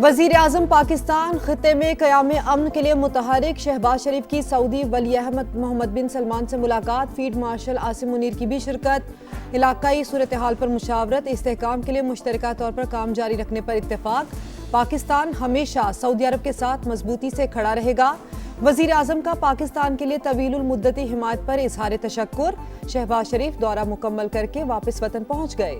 वजीर आजम पाकिस्तान खित्ते में क़याम अमन के लिए मुतहरिक। शहबाज शरीफ की सऊदी वली अहमद मोहम्मद बिन सलमान से मुलाकात। फील्ड मार्शल आसिम मुनीर की भी शिरकत। इलाकाई सूरत हाल पर मुशावरत। इस्तेहकाम के लिए मुश्तरका तौर पर काम जारी रखने पर इत्तेफाक। पाकिस्तान हमेशा सऊदी अरब के साथ मजबूती से खड़ा रहेगा। वजीर आजम का पाकिस्तान के लिए तवीलुल मुद्दती हिमायत पर इजहार तशक्कुर। शहबाज शरीफ दौरा मुकम्मल करके वापस वतन पहुंच गए।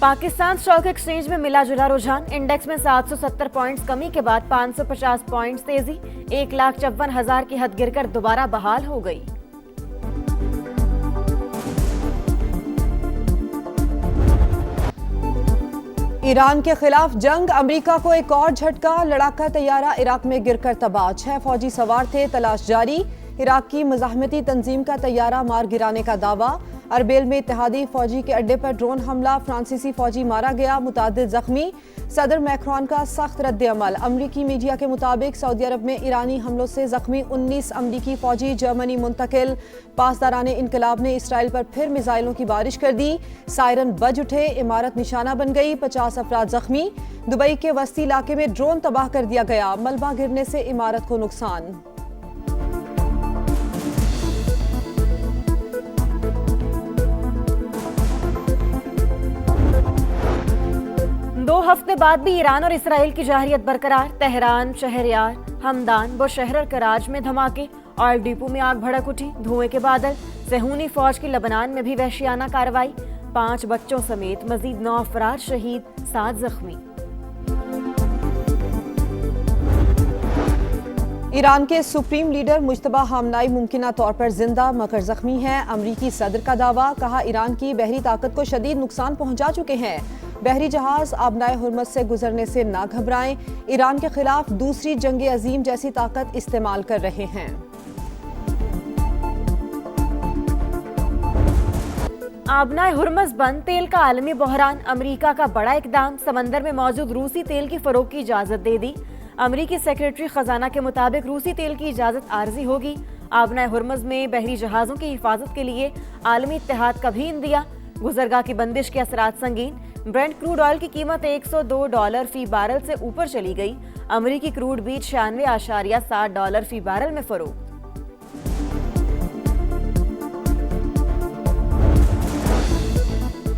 पाकिस्तान स्टॉक एक्सचेंज में मिला जुला रुझान। इंडेक्स में 770 पॉइंट्स कमी के बाद 550 पॉइंट्स तेजी। 1,54,000 की हद गिरकर दोबारा बहाल हो गई। ईरान के खिलाफ जंग। अमेरिका को एक और झटका। लड़ाका तैयारा इराक में गिरकर तबाह। 6 फौजी सवार थे, तलाश जारी। इराक की मुजाहमती तंजीम का तैयारा मार गिराने का दावा। अरबेल में इत्तेहादी फौजी के अड्डे पर ड्रोन हमला। फ्रांसीसी फौजी मारा गया, मुतादिद जख्मी। सदर मैक्रोन का सख्त रद्द अमल। अमरीकी मीडिया के मुताबिक सऊदी अरब में ईरानी हमलों से जख्मी 19 अमरीकी फौजी जर्मनी मुंतकिल। पासदाराने इनकलाब ने इसराइल पर फिर मिसाइलों की बारिश कर दी। सायरन बज उठे, इमारत निशाना बन गई। 50 अफराद जख्मी। दुबई के वस्ती इलाके में ड्रोन तबाह कर दिया गया। मलबा गिरने से इमारत को नुकसान। दो हफ्ते बाद भी ईरान और इसराइल की जाहिरियत बरकरार। तेहरान, शहरयार, हमदान व शहर कराज में धमाके। ऑयल डिपो में आग भड़क उठी, धुएं के बादल। सेहूनी फौज की लबनान में भी वहशियाना कार्रवाई। 5 बच्चों समेत मजीद 9 अफराद शहीद, 7 जख्मी। ईरान के सुप्रीम लीडर मुज्तबा खामनाई मुमकिना तौर पर जिंदा मगर जख्मी हैं। अमरीकी सदर का दावा। कहा, ईरान की बहरी ताकत को शदीद नुकसान पहुंचा चुके हैं। बहरी जहाज आबनाए हुर्मज से गुजरने से ना घबराएं। ईरान के खिलाफ दूसरी जंग अजीम जैसी ताकत इस्तेमाल कर रहे हैं। आबनाए हुर्मज बंद, तेल का आलमी बहरान। अमेरिका का बड़ा इकदाम। समंदर में मौजूद रूसी तेल की फरोख की इजाजत दे दी। अमेरिकी सेक्रेटरी खजाना के मुताबिक रूसी तेल की इजाजत आर्जी होगी। आबनाए हुर्मज में बहरी जहाजों की हिफाजत के लिए आलमी इत्तेहाद का भी इंदिया। गुजरगाह की बंदिश के असरात संगीन। ब्रेंट क्रूड ऑयल की कीमत $102 फी बैरल से ऊपर चली गई। अमेरिकी क्रूड भी $96.60 फी बैरल में फरोख्त।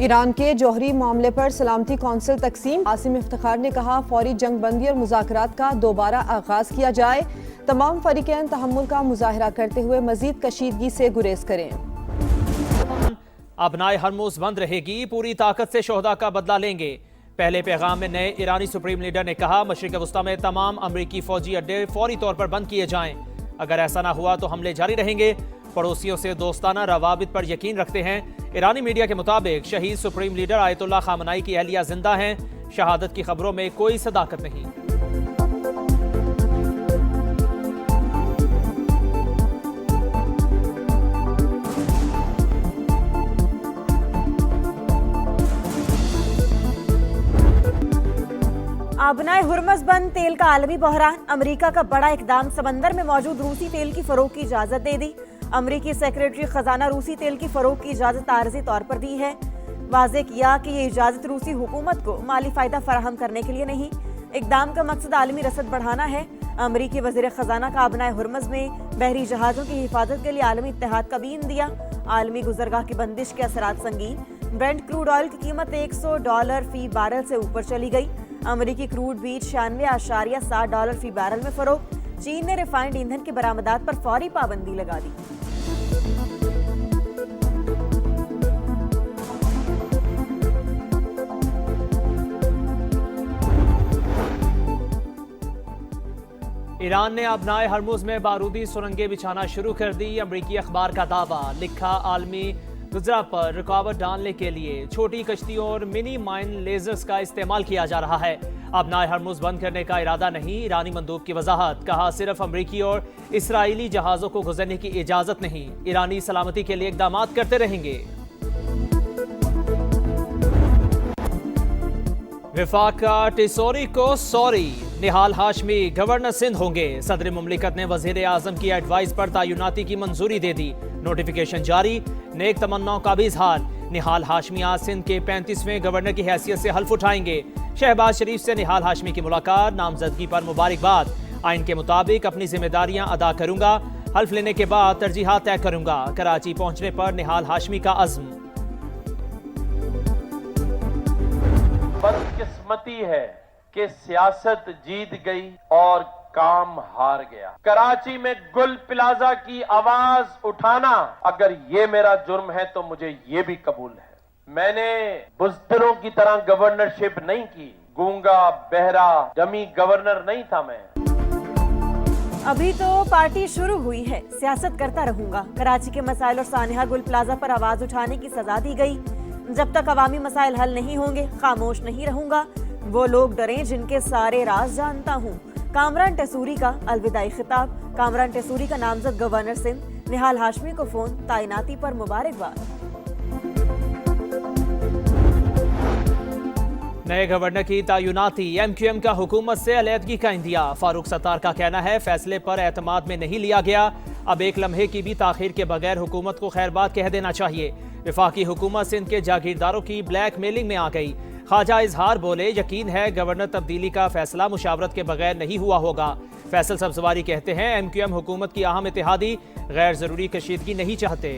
ईरान के जौहरी मामले पर सलामती कौंसिल तकसीम। आसिम इफ्तिखार ने कहा, फौरी जंग बंदी और मुज़ाकरात का दोबारा आगाज किया जाए। तमाम फरीकैन तहम्मुल का मुजाहरा करते हुए मजीद कशीदगी से गुरेज करें। आबनाए हरमुज बंद रहेगी, पूरी ताकत से शोहदा का बदला लेंगे। पहले पैगाम में नए ईरानी सुप्रीम लीडर ने कहा, मशरिक वस्ता में तमाम अमरीकी फौजी अड्डे फौरी तौर पर बंद किए जाएं। अगर ऐसा ना हुआ तो हमले जारी रहेंगे। पड़ोसियों से दोस्ताना रवाबित पर यकीन रखते हैं। ईरानी मीडिया के मुताबिक शहीद सुप्रीम लीडर आयतुल्लाह खामनाई की अहलिया जिंदा हैं। शहादत की खबरों में कोई सदाकत नहीं। आबनाए हुर्मज बंद, तेल का आलमी बहरान। अमेरिका का बड़ा इकदाम। समंदर में मौजूद रूसी तेल की फरोख की इजाजत दे दी। अमेरिकी सेक्रेटरी खजाना रूसी तेल की फरोख की इजाजत आर्जी तौर पर दी है। वाज़ेह किया कि ये इजाजत रूसी हुकूमत को माली फायदा फराहम करने के लिए नहीं, इकदाम का मकसद आलमी रसद बढ़ाना है। अमेरिकी वज़ीर खजाना का आबनाए हुर्मज में बहरी जहाजों की हिफाजत के लिए आलमी इत्तेहाद का बीन दिया। आलमी गुजरगाह की बंदिश के असरात संगीन। ब्रेंट क्रूड ऑयल की कीमत $100 फी बैरल से ऊपर चली गई। अमेरिकी क्रूड भी $96.60 फी बैरल में फरोख्त। चीन ने रिफाइंड ईंधन की बरामदात पर फौरी पाबंदी लगा दी। ईरान ने आबनाए हरमुज में बारूदी सुरंगें बिछाना शुरू कर दी। अमरीकी अखबार का दावा। लिखा, आलमी गुजरा पर रुकावट डालने के लिए छोटी कश्तियों और मिनी माइन लेजर्स का इस्तेमाल किया जा रहा है। आबनाए हरमुज बंद करने का इरादा नहीं। ईरानी मंदूब की वजाहत। कहा, सिर्फ अमरीकी और इसराइली जहाजों को गुजरने की इजाजत नहीं, ईरानी सलामती के लिए इकदाम करते रहेंगे। विफाका टिसोरी को सॉरी। निहाल हाशमी गवर्नर सिंध होंगे। सदर मुमलिकत ने वजीर आजम की एडवाइस पर तैनाती की मंजूरी दे दी। नोटिफिकेशन जारी। नेक तमन्नाओं का भी इजहार। निहाल हाशमी आज सिंध के 35वें गवर्नर की हैसियत से हल्फ उठाएंगे। शहबाज शरीफ से निहाल हाशमी की मुलाकात। नामजदगी पर मुबारकबाद। आइन के मुताबिक अपनी जिम्मेदारियां अदा करूंगा। हल्फ लेने के बाद तरजीहात तय करूंगा। कराची पहुंचने पर निहाल हाशमी का अज़्म। बदकिस्मती है कि सियासत जीत गई और काम हार गया। कराची में गुल प्लाजा की आवाज उठाना अगर ये मेरा जुर्म है तो मुझे ये भी कबूल है। मैंने बुज़दिलों की तरह गवर्नरशिप नहीं की। गूंगा बहरा जमी गवर्नर नहीं था मैं। अभी तो पार्टी शुरू हुई है, सियासत करता रहूंगा। कराची के मसाइल और सानिहा गुल प्लाजा पर आवाज उठाने की सजा दी गई। जब तक अवामी मसाइल हल नहीं होंगे खामोश नहीं रहूंगा। वो लोग डरें जिनके सारे राज जानता हूँ। कामरान टेसूरी का अलविदाई खिताब। कामरान टेसूरी का नामजद गवर्नर सिंध। निहाल हाशमी को फोन। तैनाती पर मुबारकबाद। नए गवर्नर की तैनाती। MQM का हुकूमत से अलहदगी का इंदिया। फारूक सत्तार का कहना है फैसले पर एतमाद में नहीं लिया गया। अब एक लम्हे की भी ताखीर के बगैर हुकूमत को खैरबाद कह देना चाहिए। विफाकी हुकूमत सिंध के जागीरदारों की ब्लैक मेलिंग में आ गई। ख्वाजा इजहार बोले यकीन है गवर्नर तब्दीली का फैसला मुशावरत के बगैर नहीं हुआ होगा। फैसल सब्जवारी कहते हैं MQM हुकूमत की अहम इत्तेहादी गैर जरूरी कशीदगी नहीं चाहते।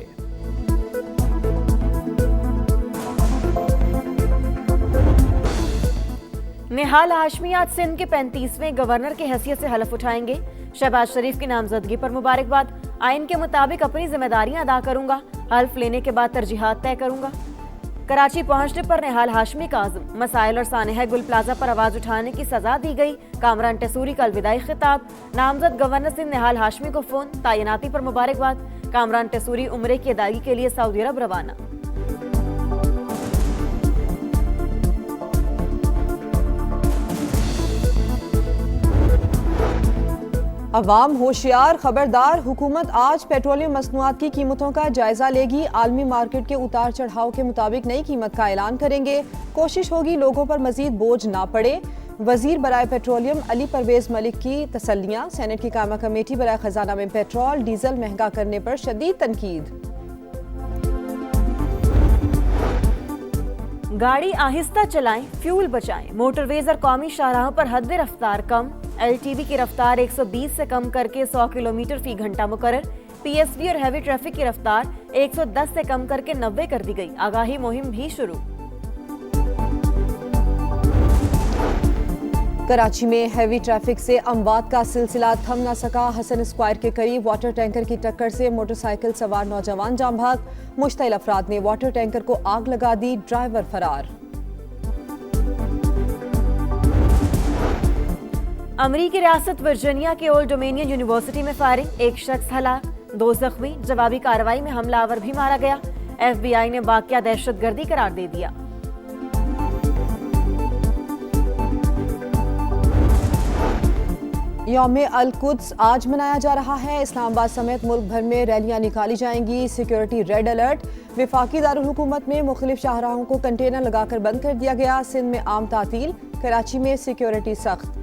निहाल हाशमी आज सिंध के 35वें गवर्नर की हैसियत से हलफ उठाएंगे। शहबाज शरीफ की नामजदगी पर मुबारकबाद। आइन के मुताबिक अपनी जिम्मेदारियां अदा करूंगा। हल्फ लेने के बाद तरजीहात तय करूंगा। कराची पहुंचने पर निहाल हाशमी का आज़म। मसाइल और सानिहा गुल प्लाजा पर आवाज उठाने की सजा दी गई। कामरान टेसूरी का अलविदाई खिताब। नामजद गवर्नर सिंध निहाल हाशमी को फोन। तैनाती पर मुबारकबाद। कामरान टेसूरी उम्रे की अदायगी के लिए सऊदी अरब रवाना। अवाम होशियार खबरदार। हुकूमत आज पेट्रोलियम मसनूआत की कीमतों का जायजा लेगी। आलमी मार्केट के उतार चढ़ाव के मुताबिक नई कीमत का ऐलान करेंगे। कोशिश होगी लोगों पर मजीद बोझ ना पड़े। वजीर बराए पेट्रोलियम अली परवेज मलिक की तसल्लियां। सेनेट की कायमा कमेटी बराए खजाना में पेट्रोल डीजल महंगा करने पर शदीद तनकीद। गाड़ी आहिस्ता चलाएं, फ्यूल बचाएं। मोटरवेज और कौमी शाहराहों पर हद रफ्तार कम। LTV की रफ्तार 120 से कम करके 100 किलोमीटर फी घंटा मुकर्रर। PSV और हैवी ट्रैफिक की रफ्तार 110 से कम करके 90 कर दी गई। आगाही मुहिम भी शुरू। कराची में हैवी ट्रैफिक से अमवात का सिलसिला थम न सका। हसन स्क्वायर के करीब वाटर टैंकर की टक्कर से मोटरसाइकिल सवार नौजवान जाम भाग। मुश्तइल अफराद ने वाटर टैंकर को आग लगा दी। ड्राइवर फरार। अमरीकी रियासत वर्जीनिया के ओल्ड डोमेनियन यूनिवर्सिटी में फायरिंग। एक शख्स हलाक, 2 जख्मी। जवाबी कार्रवाई में हमलावर भी मारा गया। FBI ने वाकया दहशतगर्दी करार दे दिया। यौम अल कुद्स आज मनाया जा रहा है। इस्लामाबाद समेत मुल्क भर में रैलियां निकाली जाएंगी। Security red alert. विफाकी दारुल हुकूमत में मुख्तलिफ शाहराहों को कंटेनर लगाकर बंद कर दिया गया। सिंध में आम तातील। कराची में सिक्योरिटी सख्त।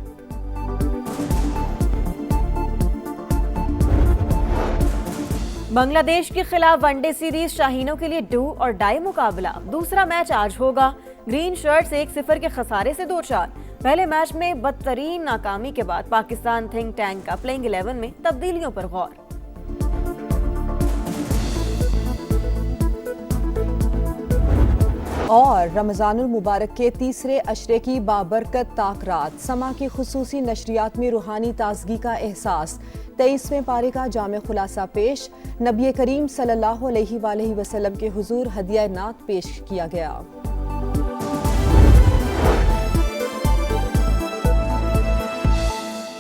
बांग्लादेश के खिलाफ वनडे सीरीज शाहीनों के लिए डू और डाई मुकाबला। दूसरा मैच आज होगा। ग्रीन शर्ट्स 1-0 के खसारे से 2-4। पहले मैच में बदतरीन नाकामी के बाद पाकिस्तान थिंक टैंक का प्लेइंग 11 में तब्दीलियों पर गौर। और रमजानुल मुबारक के तीसरे अशरे की बाबरकत ताकरात। समा की खुसूसी नशरियात में रूहानी ताजगी का एहसास। 23वें पारे का जामे खुलासा पेश। नबी करीम सल्लल्लाहु अलैहि वसल्लम के हुजूर हदिया नात पेश किया गया।